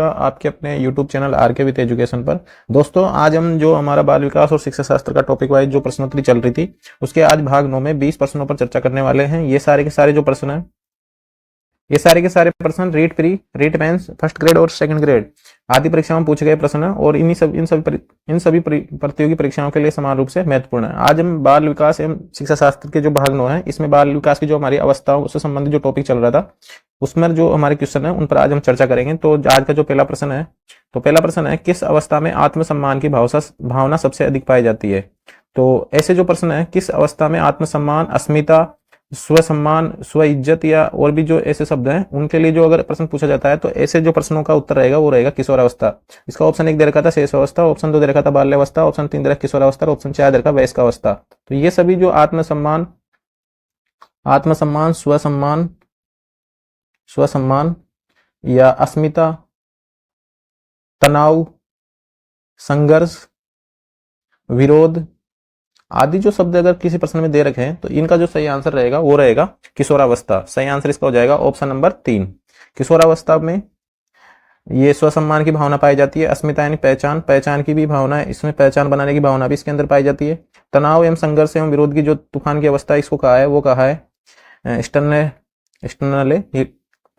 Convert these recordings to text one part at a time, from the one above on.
आपके अपने YouTube channel RK with education पर। दोस्तों, आज हम जो हमारा बाल विकास और शिक्षा शास्त्र का टॉपिक वाइज जो प्रश्नोत्तरी चल रही थी, उसके आज भाग 9 में 20 प्रश्नों पर चर्चा करने वाले हैं। ये सारे के सारे जो प्रश्न हैं, ये सारे के सारे प्रश्न REET pre, REET mains, first grade और सेकंड ग्रेड आदि परीक्षाओं में पूछे गए प्रश्न हैं और इन सभी प्रतियोगी परीक्षाओं के लिए समान रूप से महत्वपूर्ण है। आज हम बाल विकास एवं शिक्षा शास्त्र के जो भाग 9 है, इसमें बाल विकास की जो हमारी अवस्थाओं से संबंधित जो टॉपिक चल रहा था, उसमें जो हमारे क्वेश्चन है उन पर आज हम चर्चा करेंगे। तो आज का जो पहला प्रश्न है, किस अवस्था में आत्मसम्मान की भावना सबसे अधिक पाई जाती है? तो ऐसे जो प्रश्न है, किस अवस्था में आत्मसम्मान, अस्मिता, स्वसम्मान, स्व इज्जत या और भी जो ऐसे शब्द हैं, उनके लिए जो अगर प्रश्न पूछा जाता है तो ऐसे जो प्रश्नों का उत्तर रहेगा वो रहेगा किशोरावस्था। इसका ऑप्शन 1 दे रखा था शेषावस्था, ऑप्शन 2 दे रखा था बाल्यावस्था, ऑप्शन 3 दे रखा किशोरावस्था, ऑप्शन 4 दे रखा वयस्कावस्था। तो ये सभी जो आत्मसम्मान, स्वसम्मान या अस्मिता, तनाव, संघर्ष, विरोध आदि जो शब्द अगर किसी प्रश्न में दे रखे हैं तो इनका जो सही आंसर रहेगा वो रहेगा किशोरावस्था। सही आंसर इसका हो जाएगा ऑप्शन नंबर 3। किशोरावस्था में ये स्वसम्मान की भावना पाई जाती है, अस्मिता यानी पहचान की भी भावना है, इसमें पहचान बनाने की भावना भी इसके अंदर पाई जाती है। तनाव एवं संघर्ष एवं विरोध की जो तूफान की अवस्था इसको कहा है, वो कहा है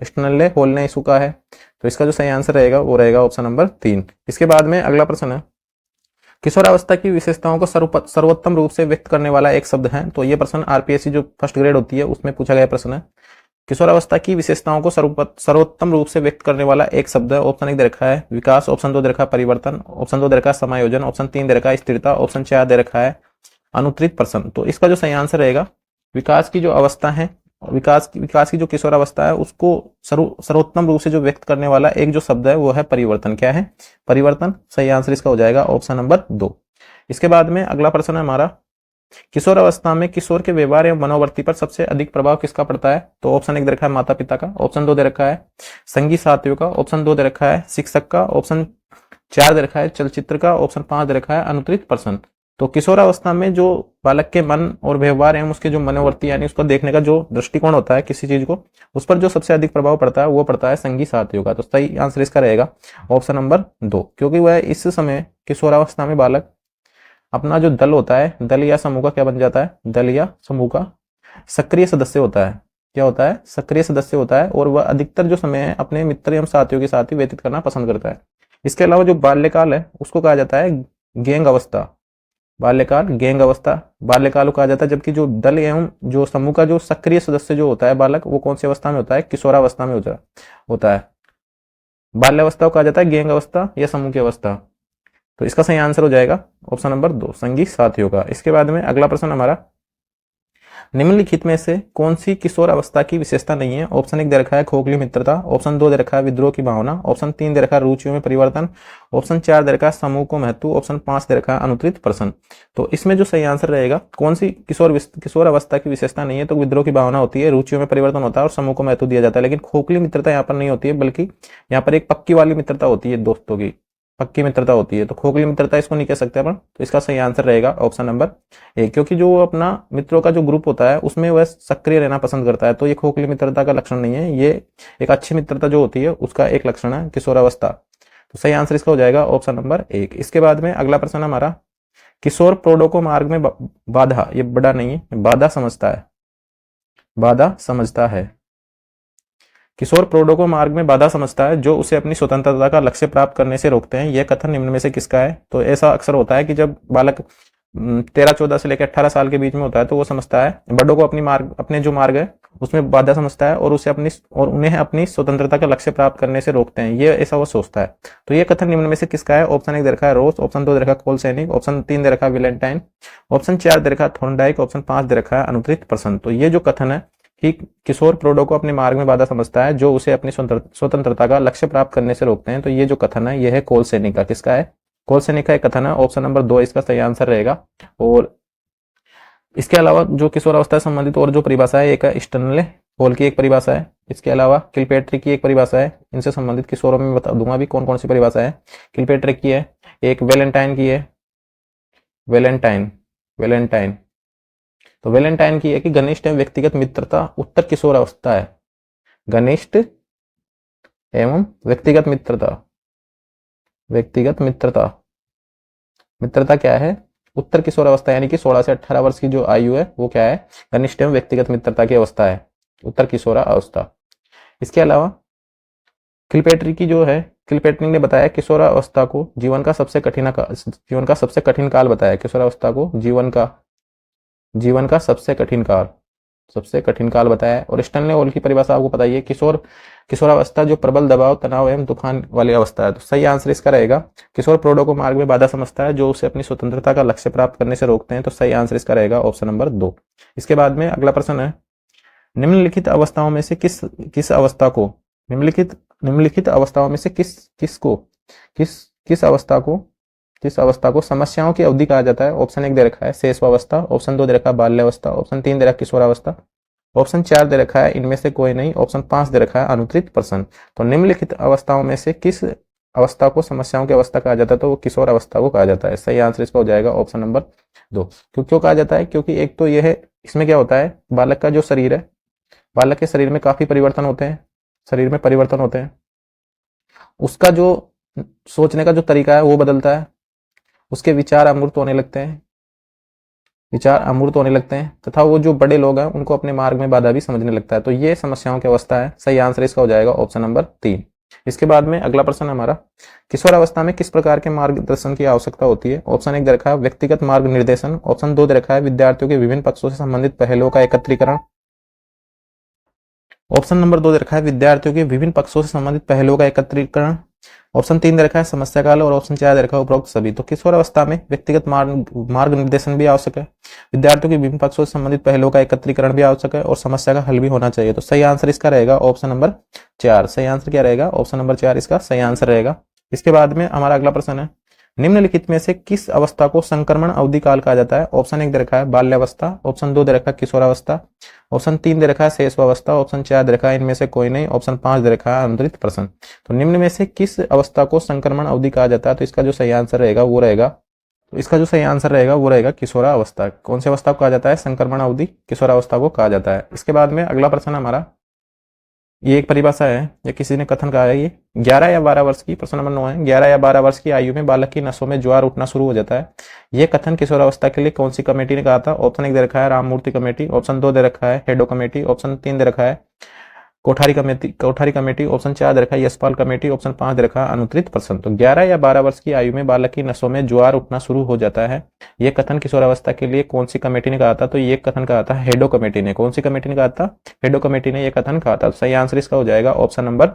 स्टर्नले होल ने इसको कहा है। तो इसका जो सही आंसर रहेगा वो रहेगा ऑप्शन नंबर 3। इसके बाद में अगला प्रश्न है, किशोरावस्था की विशेषताओं को सर्वोत्तम रूप से व्यक्त करने वाला एक शब्द है। तो ये प्रश्न आरपीएससी जो फर्स्ट ग्रेड होती है उसमें पूछा गया प्रश्न है। किशोरावस्था की विशेषताओं को सर्वोत्तम रूप से व्यक्त करने वाला एक शब्द है। ऑप्शन 1 दे रखा है विकास, ऑप्शन 2 दे रखा है परिवर्तन, ऑप्शन 2 दे रखा है समायोजन, ऑप्शन 3 दे रखा है स्थिरता, ऑप्शन 4 दे रखा है अनुत्तरित प्रश्न। तो इसका जो सही आंसर रहेगा, विकास की जो अवस्था है, विकास की जो किशोरावस्था है उसको सर्वोत्तम रूप से जो व्यक्त करने वाला एक जो शब्द है वो है परिवर्तन। क्या है? परिवर्तन। सही आंसर इसका हो जाएगा ऑप्शन नंबर 2। इसके बाद में अगला प्रश्न है हमारा, किशोरावस्था में किशोर के व्यवहार एवं मनोवृत्ति पर सबसे अधिक प्रभाव किसका पड़ता है? तो ऑप्शन 1 दे रखा है माता पिता का, ऑप्शन 2 दे रखा है संगी साथियों का, ऑप्शन 2 दे रखा है शिक्षक का, ऑप्शन 4 दे रखा है चलचित्र का, ऑप्शन 5 दे रखा है अनुत्तरित प्रश्न। तो किशोरावस्था में जो बालक के मन और व्यवहार एवं उसके जो मनोवृत्ति यानी उसको देखने का जो दृष्टिकोण होता है किसी चीज को, उस पर जो सबसे अधिक प्रभाव पड़ता है वो पड़ता है संगी साथियों का। तो सही आंसर इसका रहेगा ऑप्शन नंबर 2, क्योंकि वह इस समय किशोरावस्था में बालक अपना जो दल होता है, दल या समूह का क्या बन जाता है? दल या समूह का सक्रिय सदस्य होता है। क्या होता है? सक्रिय सदस्य होता है और वह अधिकतर जो समय है अपने मित्र एवं साथियों के साथ ही व्यतीत करना पसंद करता है। इसके अलावा जो बाल्यकाल है उसको कहा जाता है गैंग अवस्था। बाल्यकाल गैंग अवस्था बाल्यकाल को कहा जाता है, जबकि जो दल एवं जो समूह का जो सक्रिय सदस्य जो होता है बालक, वो कौन सी अवस्था में होता है? किशोरावस्था में होता है। बाल्यावस्था को कहा जाता है गैंग अवस्था या समूह की अवस्था। तो इसका सही आंसर हो जाएगा ऑप्शन नंबर 2 संगी साथियों का। इसके बाद में अगला प्रश्न हमारा, निम्नलिखित में से कौन सी किशोर अवस्था की विशेषता नहीं है? ऑप्शन 1 दे रखा है खोखली मित्रता, ऑप्शन 2 दे रखा है विद्रोह की भावना, ऑप्शन 3 दे रखा है रुचियों में परिवर्तन, ऑप्शन 4 दे रखा है समूह को महत्व, ऑप्शन 5 दे रखा है अनुत्तरित प्रश्न। तो इसमें जो सही आंसर रहेगा, कौन सी किशोर अवस्था की विशेषता नहीं है? तो विद्रोह की भावना होती है, रुचियों में परिवर्तन होता है और समूह को महत्व दिया जाता है। लेकिन खोखली मित्रता यहाँ पर नहीं होती है, बल्कि यहाँ पर एक पक्की वाली मित्रता होती है, दोस्तों की पक्की मित्रता होती है। तो खोखली मित्रता इसको नहीं कह सकते अपन। तो इसका सही आंसर रहेगा ऑप्शन नंबर 1, क्योंकि जो अपना मित्रों का जो ग्रुप होता है उसमें वह सक्रिय रहना पसंद करता है। तो ये खोखली मित्रता का लक्षण नहीं है, ये एक अच्छी मित्रता जो होती है उसका एक लक्षण है किशोरावस्था। तो सही आंसर इसका हो जाएगा ऑप्शन नंबर 1। इसके बाद में अगला प्रश्न हमारा, किशोर प्रौढ़ों को मार्ग में बाधा, ये बड़ा नहीं है, बाधा समझता है। किशोर प्रौढ़ों को मार्ग में बाधा समझता है जो उसे अपनी स्वतंत्रता का लक्ष्य प्राप्त करने से रोकते हैं। यह कथन निम्न में से किसका है? तो ऐसा अक्सर होता है कि जब बालक 13-14 से लेकर 18 साल के बीच में होता है तो वो समझता है बड़ों को अपने जो मार्ग है उसमें बाधा समझता है और उन्हें अपनी स्वतंत्रता का लक्ष्य प्राप्त करने से रोकते हैं, ये ऐसा वो सोचता है। तो ये कथन निम्न में से किसका है? ऑप्शन 1 दे रखा है रोस, ऑप्शन 2 दे रखा है कोल सैनिक, ऑप्शन 3 दे रखा है विलेंटाइन, ऑप्शन 4 दे रखा है थॉर्नडाइक, ऑप्शन 5 दे रखा है अनुत्तरित प्रश्न। तो ये जो कथन है कि किशोर प्रौढ़ों को अपने मार्ग में बाधा समझता है जो उसे अपनी स्वतंत्रता का लक्ष्य प्राप्त करने से रोकते हैं, तो ये जो कथन है यह है कोल सैनिक का। किसका है? कोल सैनिक का एक कथन है। ऑप्शन नंबर 2 इसका सही आंसर रहेगा। और इसके अलावा जो किशोरावस्था से संबंधित और जो परिभाषा है, एक स्टर्नले होल की एक परिभाषा है, इसके अलावा किलपेट्री की एक परिभाषा है। इनसे संबंधित किशोरों में बता दूंगा भी कौन कौन सी परिभाषा है। किलपेट्री की है, एक वेलेंटाइन की है, वेलेंटाइन तो वेलेंटाइन की है कि घनिष्ठ एवं व्यक्तिगत मित्रता उत्तर किशोर अवस्था है। घनिष्ठ एवं व्यक्तिगत मित्रता व्यक्तिगत मित्रता। मित्रता क्या है? उत्तर किशोरावस्था यानी कि 16 से 18 वर्ष की जो आयु है वो क्या है? घनिष्ठ एवं व्यक्तिगत मित्रता की अवस्था है, उत्तर किशोरावस्था। इसके अलावा किलपेट्री की जो है, किलपेट्री ने बताया किशोरावस्था को जीवन का सबसे कठिन काल बताया। किशोरावस्था को जीवन का सबसे कठिन काल बताया है। और स्टैनले हॉल की परिभाषा आपको पता ही है, किशोरावस्था जो प्रबल दबाव, तनाव एवं तूफान वाली अवस्था है। तो सही आंसर इसका रहेगा, किशोर प्रौढ़ों को मार्ग में बाधा समझता है जो उसे अपनी स्वतंत्रता का लक्ष्य प्राप्त करने से रोकते हैं। तो सही आंसर इसका रहेगा ऑप्शन नंबर 2। इसके बाद में अगला प्रश्न है, निम्नलिखित अवस्थाओं में से किस अवस्था को निम्नलिखित अवस्थाओं में से किस अवस्था को समस्याओं की अवधि कहा जाता है? ऑप्शन 1 दे रखा है शैशवावस्था, ऑप्शन 2 दे रखा है बाल्यावस्था, ऑप्शन 3 दे रखा है किशोरावस्था, ऑप्शन 4 दे रखा है इनमें से कोई नहीं, ऑप्शन 5 दे रखा है अनुत्तरित प्रश्न। तो निम्नलिखित अवस्थाओं में से किस अवस्था को समस्याओं की अवस्था कहा जाता है? तो वो किशोर अवस्था को कहा जाता है। सही आंसर इसका हो जाएगा ऑप्शन नंबर 2। क्यों कहा जाता है? क्योंकि एक तो यह है, इसमें क्या होता है, बालक का जो शरीर है, बालक के शरीर में काफी परिवर्तन होते हैं, उसका जो सोचने का जो तरीका है वो बदलता है, उसके विचार अमूर्त होने लगते हैं तथा वो जो बड़े लोग हैं उनको अपने मार्ग में बाधा भी समझने लगता है। तो ये समस्याओं की अवस्था है। सही आंसर इसका हो जाएगा ऑप्शन नंबर 3। इसके बाद में अगला प्रश्न है हमारा, किशोरावस्था में किस प्रकार के मार्गदर्शन की आवश्यकता होती है? ऑप्शन 1 दे रखा है व्यक्तिगत मार्ग निर्देशन, ऑप्शन 2 दे रखा है विद्यार्थियों के विभिन्न पक्षों से संबंधित पहलुओं का एकत्रीकरण, ऑप्शन नंबर 2 दे रखा है विद्यार्थियों के विभिन्न पक्षों से संबंधित पहलुओं का एकत्रीकरण, ऑप्शन 3 दे रखा है समस्या काल और ऑप्शन 4 दे रखा है उपरोक्त सभी। तो किशोरावस्था में व्यक्तिगत मार्ग निर्देशन भी आवश्यक है, विद्यार्थियों के विभिन्न पक्षों से संबंधित पहलुओं का एकत्रीकरण भी आवश्यक है और समस्या का हल भी होना चाहिए। तो सही आंसर इसका रहेगा ऑप्शन नंबर 4। सही आंसर क्या रहेगा? ऑप्शन नंबर 4 इसका सही आंसर रहेगा। इसके बाद में हमारा अगला प्रश्न है, निम्नलिखित में से किस अवस्था को संक्रमण अवधि काल कहा जाता है? ऑप्शन 1 दे रखा है बाल्यावस्था, ऑप्शन 2 दे रखा है किशोरावस्था, ऑप्शन 3 दे रखा है शैशवावस्था, ऑप्शन 4 दे रखा है इनमें से कोई नहीं, ऑप्शन 5 दे रखा है अनुत्तरित प्रश्न। तो निम्न में से किस अवस्था को संक्रमण अवधि कहा जाता है? तो इसका जो सही आंसर रहेगा वो रहेगा किशोरावस्था। कौन सी अवस्था को कहा जाता है? संक्रमण अवधि किशोरावस्था को कहा जाता है। इसके बाद में अगला प्रश्न हमारा, ये एक परिभाषा है या किसी ने कथन कहा है, ये 11 या 12 वर्ष की, प्रश्न नंबर 9 है, 11 या 12 वर्ष की आयु में बालक की नसों में ज्वार उठना शुरू हो जाता है। यह कथन किशोरावस्था के लिए कौन सी कमेटी ने कहा था? ऑप्शन 1 दे रखा है राममूर्ति कमेटी, ऑप्शन 2 दे रखा है हेडो कमेटी, ऑप्शन 3 दे रखा है कोठारी कमेटी, ऑप्शन 4 दे रखा है यशपाल कमेटी, ऑप्शन 5 दे रखा है अनुत्तरित प्रश्न। तो 11 या 12 वर्ष की आयु में बालक की नसों में ज्वार उठना शुरू हो जाता है, यह कथन किशोरावस्था के लिए कौन सी कमेटी ने कहा था? तो ये कथन कहा था हेडो कमेटी ने। कौन सी कमेटी ने कहा था? हेडो कमेटी ने यह कथन कहा था। सही आंसर इसका हो जाएगा ऑप्शन नंबर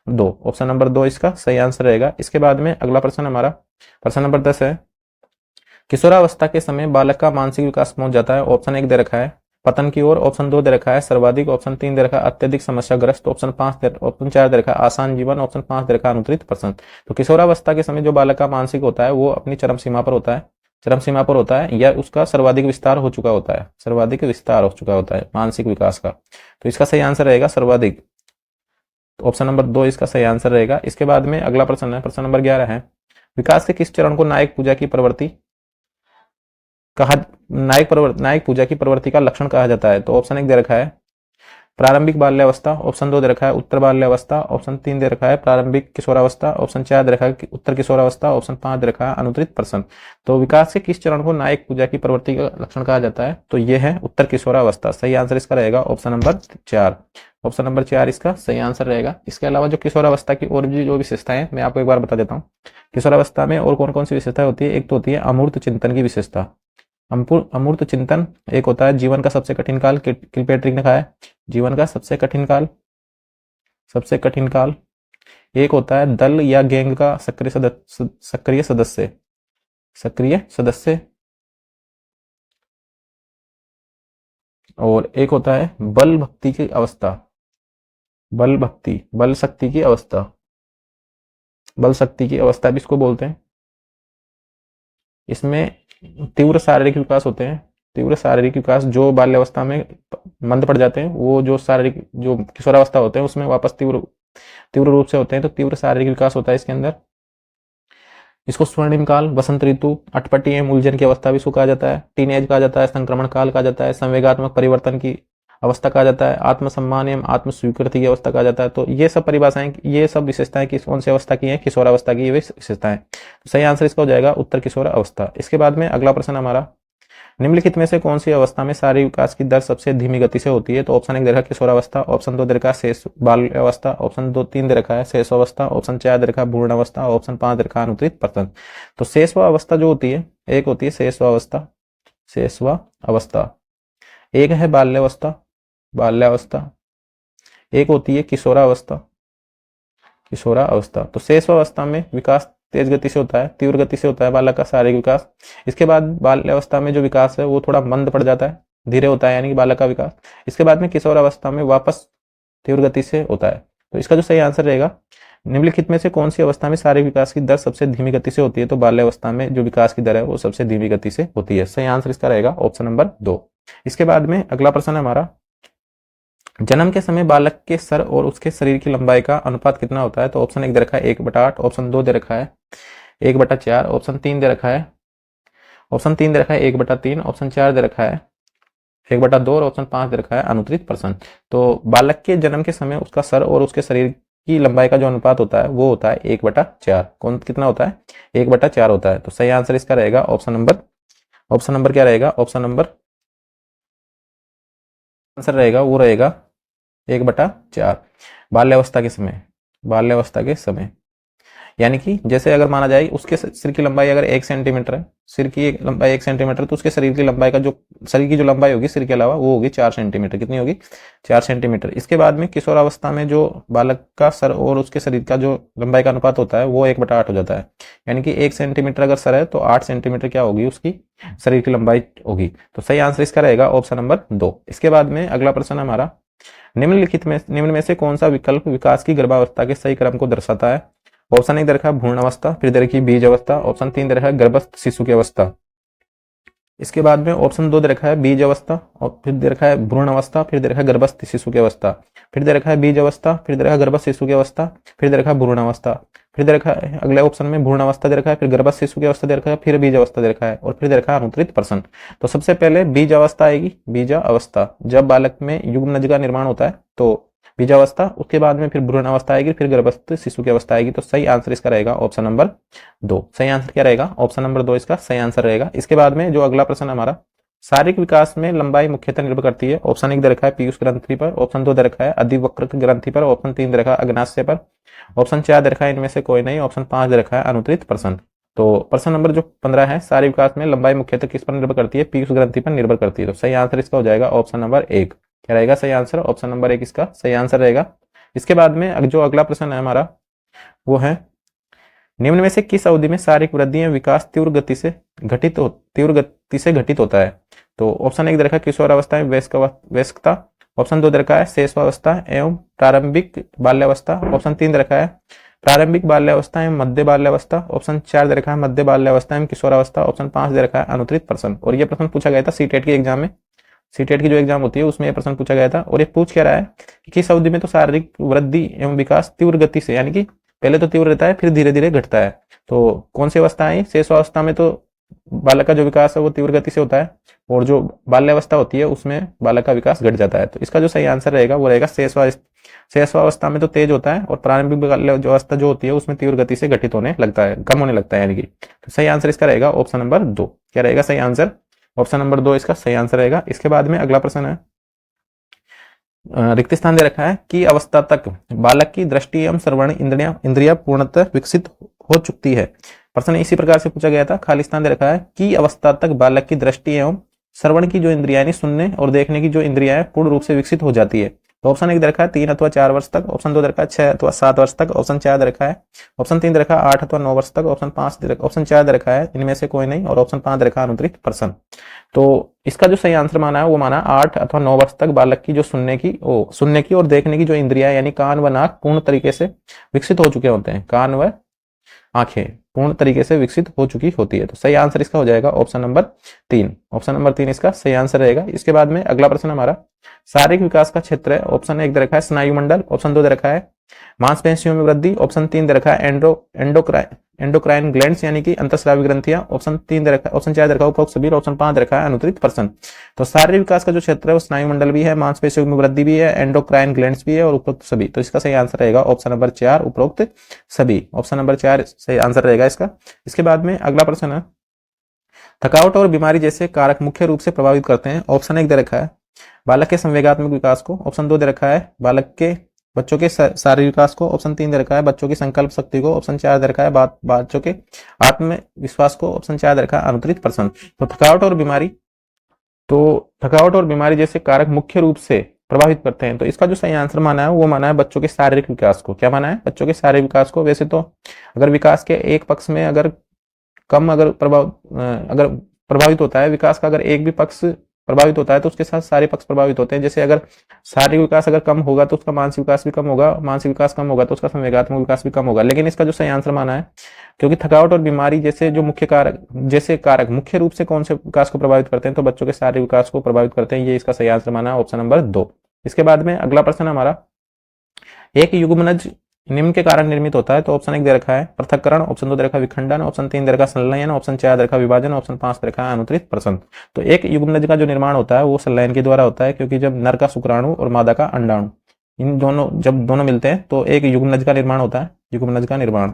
2। ऑप्शन नंबर 2 इसका सही आंसर रहेगा। इसके बाद में अगला प्रश्न हमारा प्रश्न नंबर 10 है, किशोरावस्था के समय बालक का मानसिक विकास पहुंच जाता है। ऑप्शन 1 दे रखा है पतन की ओर, ऑप्शन 2 दे रखा है सर्वाधिक, ऑप्शन 3 दे रखा है अत्यधिक समस्याग्रस्त, ऑप्शन 4 दे रखा है आसान जीवन, ऑप्शन 5 दे रखा है अनुत्तरित प्रश्न। तो किशोरावस्था के समय जो बालक का मानसिक होता है वो अपनी चरम सीमा पर होता है या उसका सर्वाधिक विस्तार हो चुका होता है मानसिक विकास का। तो इसका सही आंसर रहेगा सर्वाधिक। ऑप्शन नंबर 2 इसका सही आंसर रहेगा। इसके बाद में अगला प्रश्न है, प्रश्न नंबर 11 है, विकास के किस चरण को नायक पूजा की प्रवृत्ति का लक्षण कहा जाता है? तो ऑप्शन 1 दे रखा है प्रारंभिक बाल्यावस्था, ऑप्शन 2 दे रखा है उत्तर बाल्यावस्था, ऑप्शन 3 दे रखा है प्रारंभिक किशोरावस्था, ऑप्शन 4 दे रखा है उत्तर किशोरावस्था, ऑप्शन 5 दे रखा है अनुत्तरित प्रश्न। तो विकास के किस चरण को नायक पूजा की प्रवृत्ति का लक्षण कहा जाता है? तो यह है उत्तर किशोरावस्था। सही आंसर इसका रहेगा ऑप्शन नंबर 4। ऑप्शन नंबर 4 इसका सही आंसर रहेगा। इसके अलावा जो किशोरावस्था की और भी जो विशेषताएं मैं आपको एक बार बता देता हूँ। किशोरावस्था में और कौन कौन सी विशेषताएं होती है? एक तो होती है अमूर्त चिंतन की विशेषता। अमूर्त चिंतन एक होता है जीवन का सबसे कठिन काल, किलपेट्रिक ने कहा है जीवन का सबसे कठिन काल। एक होता है दल या गैंग का सक्रिय सदस्य, और एक होता है बल शक्ति की अवस्था भी इसको बोलते हैं। इसमें तीव्र शारीरिक विकास होते हैं। तीव्र शारीरिक विकास जो बाल्यावस्था में मंद पड़ जाते हैं, वो जो किशोरावस्था होते हैं उसमें वापस तीव्र रूप से होते हैं। तो तीव्र शारीरिक विकास होता है इसके अंदर। इसको स्वर्णिम काल, बसंत ऋतु, अटपटी एवं उलझन की अवस्था भी इसको कहा जाता है, टीनेज कहा जाता है, संक्रमण काल कहा जाता है, संवेगात्मक परिवर्तन की अवस्था कहा जाता है, आत्मसम्मान एवं आत्म स्वीकृति की अवस्था कहा जाता है। तो ये सब परिभाषाएं, ये सब विशेषताएं किस कौन सी अवस्था की हैं? किशोरावस्था की ये विशेषताएं। तो सही आंसर इसका हो जाएगा उत्तर किशोरावस्था। इसके बाद में अगला प्रश्न हमारा, निम्नलिखित में से कौन सी अवस्था में शारीरिक विकास की दर सबसे धीमी गति से होती है? तो ऑप्शन 1 दे रखा है किशोरावस्था, ऑप्शन 2 दे रखा है शेष बाल्यावस्था, ऑप्शन 3 दे रखा है शेषावस्था, ऑप्शन 4 दे रखा है भ्रूणावस्था, ऑप्शन 5 दे रखा है अनुत्तरित प्रसन्न। तो शेषावस्था जो होती है, एक होती है शेषावस्था, शेषावस्था, एक है बाल्यावस्था, बाल्यावस्था, एक होती है किशोरावस्था, किशोरावस्था। तो शेषावस्था में विकास तेज गति से होता है, तीव्र गति से होता है बालक का शारीरिक विकास। इसके बाद बाल्यावस्था में जो विकास है वो थोड़ा मंद पड़ जाता है, धीरे होता है, यानी कि बालक का विकास। इसके बाद में किशोरावस्था में वापस तीव्र गति से होता है। तो इसका जो सही आंसर रहेगा, निम्नलिखित में से कौन सी अवस्था में शारीरिक विकास की दर सबसे धीमी गति से होती है? तो बाल्यावस्था में जो विकास की दर है वो सबसे धीमी गति से होती है। सही आंसर इसका रहेगा ऑप्शन नंबर 2। इसके बाद में अगला प्रश्न है हमारा, जन्म के समय बालक के सर और उसके शरीर की लंबाई का अनुपात कितना होता है? तो ऑप्शन 1 दे रखा है 1/8, ऑप्शन 2 दे रखा है 1/4, ऑप्शन 3 दे रखा है 1/3, ऑप्शन 4 दे रखा है 1/2 और ऑप्शन 5 दे रखा है अनुत्तरित प्रसन्न। तो बालक के जन्म के समय उसका सर और उसके शरीर की लंबाई का जो अनुपात होता है वो होता है 1/4। कौन कितना होता है? 1/4 होता है। तो सही आंसर इसका रहेगा ऑप्शन नंबर क्या रहेगा? ऑप्शन नंबर आंसर रहेगा वो रहेगा 1/4। बाल्यावस्था के समय यानी कि जैसे अगर माना जाए उसके सिर की लंबाई अगर 1 सेंटीमीटर है, सिर की लंबाई 1 सेंटीमीटर, तो उसके शरीर की लंबाई का जो शरीर की जो लंबाई होगी सिर के अलावा वो होगी 4 सेंटीमीटर। कितनी होगी? 4 सेंटीमीटर। इसके बाद में किशोरावस्था में जो बालक का सर और उसके शरीर का जो लंबाई का अनुपात होता है वो 1/8 हो जाता है। यानी कि 1 सेंटीमीटर अगर सर है तो 8 सेंटीमीटर क्या होगी? उसकी शरीर की लंबाई होगी। तो सही आंसर इसका रहेगा ऑप्शन नंबर 2। इसके बाद में अगला प्रश्न हमारा, निम्न में से कौन सा विकल्प विकास की गर्भावस्था के सही क्रम को दर्शाता है? ऑप्शन 1 दे रखा है भ्रूण अवस्था, फिर दे रखी बीज अवस्था, ऑप्शन 3 दे रखा है गर्भस्थ शिशु की अवस्था। इसके बाद में ऑप्शन 2 दे रखा है बीज अवस्था, और फिर दे रखा है भ्रूण अवस्था, फिर दे रखा है गर्भस्थ शिशु की अवस्था, फिर दे रखा है बीज अवस्था, फिर दे रखा है गर्भस्थ शिशु की अवस्था, फिर दे रखा है भ्रूण अवस्था, फिर दे रखा है अगले ऑप्शन में भ्रूण अवस्था दे रखा है, फिर गर्भस्थ शिशु की अवस्था दे रखा है, फिर बीज अवस्था दे रखा है, और फिर दे रखा है अनुत्तरित प्रसन्न। तो सबसे पहले बीज अवस्था आएगी। बीज अवस्था जब बालक में युग्मनज का निर्माण होता है तो बीजावस्था, उसके बाद में फिर भ्रूण अवस्था आएगी, फिर गर्भस्थ शिशु की अवस्था आएगी। तो सही आंसर इसका रहेगा ऑप्शन नंबर 2। सही आंसर क्या रहेगा? ऑप्शन नंबर 2 इसका सही आंसर रहेगा। इसके बाद में जो अगला प्रश्न हमारा, शारीरिक विकास में लंबाई मुख्यतः निर्भर करती है। ऑप्शन 1 दे रखा है पीयूष ग्रंथि पर, ऑप्शन 2 दे रखा है अधिवक्र ग्रंथि पर, ऑप्शन 3 दे रखा है अग्नाशय पर, ऑप्शन 4 दे रखा है इनमें से कोई नहीं, ऑप्शन 5 दे रखा है अनुत्तरित प्रसन्न। तो प्रश्न नंबर जो 15 है, शारीरिक विकास में लंबाई मुख्यतः किस पर निर्भर करती है? पीयूष ग्रंथि पर निर्भर करती है। तो सही आंसर इसका हो जाएगा ऑप्शन नंबर 1। क्या रहेगा सही आंसर? ऑप्शन नंबर 1 इसका सही आंसर रहेगा। इसके बाद में जो अगला प्रश्न है हमारा वो है, निम्न में से किस अवधि में शारीरिक वृद्धि एवं विकास तीव्र गति से घटित होता है? तो ऑप्शन 1 दे रखा है किशोरावस्था में वयस्कता, ऑप्शन 2 दे रखा है शेषावस्था एवं प्रारंभिक बाल्यावस्था, ऑप्शन 3 दे रखा है प्रारंभिक बाल्यावस्था एवं मध्य बाल्यावस्था, ऑप्शन 4 दे रखा है मध्य बाल्यावस्था एवं किशोरावस्था, ऑप्शन 5 दे रखा है अनुत्तरित प्रसन्न। और ये प्रश्न पूछा गया था सीटेट के एग्जाम में, सीटेट की जो एग्जाम होती है उसमें यह प्रश्न पूछा गया था। और ये पूछ क्या रहा है कि किस अवधि में तो शारीरिक वृद्धि एवं विकास तीव्र गति से, यानी कि पहले तो तीव्र रहता है फिर धीरे धीरे घटता है। तो कौन सी अवस्था है? शेषावस्था में तो बालक का जो विकास है वो तीव्र गति से होता है, और जो बाल्यावस्था होती है उसमें बालक का विकास घट जाता है। तो इसका जो सही आंसर रहेगा वो रहेगा शेषावस्था में तो तेज होता है, और प्रारंभिक जो अवस्था जो होती है उसमें तीव्र गति से घटित होने लगता है, कम होने लगता है यानी कि। तो सही आंसर इसका रहेगा ऑप्शन नंबर 2। क्या रहेगा सही आंसर? ऑप्शन नंबर 2 इसका सही आंसर रहेगा। इसके बाद में अगला प्रश्न है, रिक्त स्थान दे रखा है कि अवस्था तक बालक की दृष्टि एवं श्रवण इंद्रियां पूर्णतः विकसित हो चुकती है। प्रश्न इसी प्रकार से पूछा गया था। खाली स्थान दे रखा है कि अवस्था तक बालक की दृष्टि एवं श्रवण की जो इंद्रियां यानी सुनने और देखने की जो इंद्रियां है पूर्ण रूप से विकसित हो जाती है। तो ऑप्शन 1 दे रखा है 3 अथवा 4 वर्ष तक, ऑप्शन 2 दे रखा है 6 अथवा 7 वर्ष तक, ऑप्शन 4 दे रखा है, ऑप्शन 3 दे रखा है 8 अथवा 9 वर्ष तक, ऑप्शन 4 दे रखा है इनमें से कोई नहीं, और ऑप्शन 5 दे रखा है अनुत्तरित प्रसन्न। तो इसका जो सही आंसर माना है वो माना 8 अथवा 9 वर्ष तक बालक की जो सुनने की और देखने की जो इंद्रियां यानी कान व नाक पूर्ण तरीके से विकसित हो चुके होते हैं। कान व आंखें पूर्ण तरीके से विकसित हो चुकी होती है। तो सही आंसर इसका हो जाएगा ऑप्शन नंबर 3। ऑप्शन नंबर 3 इसका सही आंसर रहेगा। इसके बाद में अगला प्रश्न हमारा, शारीरिक विकास का क्षेत्र है। ऑप्शन 1 दे रखा है स्नायु मंडल, ऑप्शन 2 दे रखा है मांसपेशियों में वृद्धि, ऑप्शन 3 दे रखा है एंडोक्राइन ग्लैंड्स यानी कि अंतःस्रावी ग्रंथियां, ऑप्शन 4 दे रखा है उपरोक्त सभी, ऑप्शन 5 दे रखा है अनुत्तरित प्रश्न। तो शारीरिक विकास का जो क्षेत्र है वो स्नायु मंडल भी है, मांसपेशियों में वृद्धि भी है, एंडोक्राइन ग्लैंड्स भी है और उपरोक्त सभी। तो इसका सही आंसर रहेगा ऑप्शन नंबर 4 उपरोक्त सभी, ऑप्शन नंबर 4 सही आंसर रहेगा इसका। इसके बाद में अगला प्रश्न है, थकावट और बीमारी जैसे कारक मुख्य रूप से प्रभावित करते हैं। ऑप्शन 1 दे रखा है बालक के संवेगात्मक विकास को, ऑप्शन 2 दे रखा है बच्चों के शारीरिक विकास को, ऑप्शन 3 दे रखा है बच्चों की संकल्प शक्ति को, ऑप्शन 4 दे रखा है बच्चों के आत्मविश्वास को, ऑप्शन 4 दे रखा है अनुत्तरित प्रश्न। तो थकावट और बीमारी जैसे कारक मुख्य रूप से प्रभावित करते हैं, तो इसका जो सही आंसर माना है वो माना है बच्चों के शारीरिक विकास को। क्या माना है? बच्चों के शारीरिक विकास को। वैसे तो अगर विकास के एक पक्ष में अगर प्रभावित होता है, विकास का अगर एक भी पक्ष प्रभावित होता है तो उसके साथ सारे पक्ष प्रभावित होते हैं। जैसे अगर शारीरिक विकास अगर कम होगा तो उसका मानसिक विकास भी कम होगा, मानसिक विकास कम होगा तो उसका संवेगात्मक विकास भी कम होगा। लेकिन इसका जो सही आंसर माना है, क्योंकि थकावट और बीमारी जैसे जो कारक मुख्य रूप से कौन से विकास को प्रभावित करते हैं, तो बच्चों के शारीरिक विकास को प्रभावित करते हैं। ये इसका सही आंसर माना है ऑप्शन नंबर 2। इसके बाद में अगला प्रश्न हमारा, एक युग्मनज निम्न के कारण निर्मित होता है। तो ऑप्शन 1 दे रखा है पृथक्करण, ऑप्शन 2 दे रखा है विखंडन, ऑप्शन 3 दे रखा है संलयन, ऑप्शन 4 दे रखा है विभाजन, ऑप्शन 5 दे रखा है अनुत्तरित प्रश्न। तो एक युग्मनज का जो निर्माण होता है वो संलयन के द्वारा होता है, क्योंकि जब नर का शुक्राणु और मादा का अंडाणु जब दोनों मिलते हैं तो एक युग्मनज का निर्माण होता है। युग्मनज का निर्माण,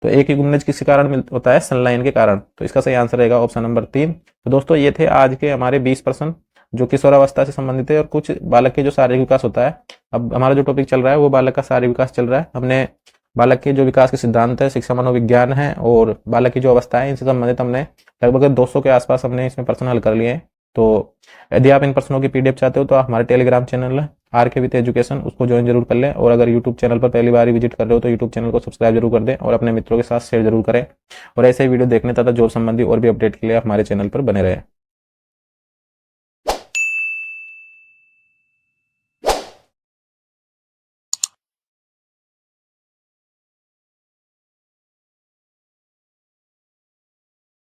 तो एक युग्मनज किस कारण होता है? संलयन के कारण। तो इसका सही आंसर रहेगा ऑप्शन नंबर 3। तो दोस्तों ये थे आज के हमारे 20 प्रश्न जो किशोरावस्था से संबंधित है और कुछ बालक के जो शारीरिक विकास होता है। अब हमारा जो टॉपिक चल रहा है वो बालक का शारीरिक विकास चल रहा है। हमने बालक के जो विकास के सिद्धांत है, शिक्षा मनोविज्ञान है और बालक की जो अवस्था है, इनसे संबंधित हमने लगभग 200 के आसपास हमने इसमें प्रश्न हल कर लिए हैं। तो यदि आप इन प्रश्नों की पीडीएफ चाहते हो तो आप हमारे टेलीग्राम चैनल है आर.के. वित्त एजुकेशन, उसको ज्वाइन जरूर कर लें। और अगर यूट्यूब चैनल पर पहली बार ही विजिट कर रहे हो तो यूट्यूब चैनल को सब्सक्राइब जरूर कर दें और अपने मित्रों के साथ शेयर जरूर करें। और ऐसे ही वीडियो देखने तथा जॉब संबंधी और भी अपडेट के लिए हमारे चैनल पर बने रहें।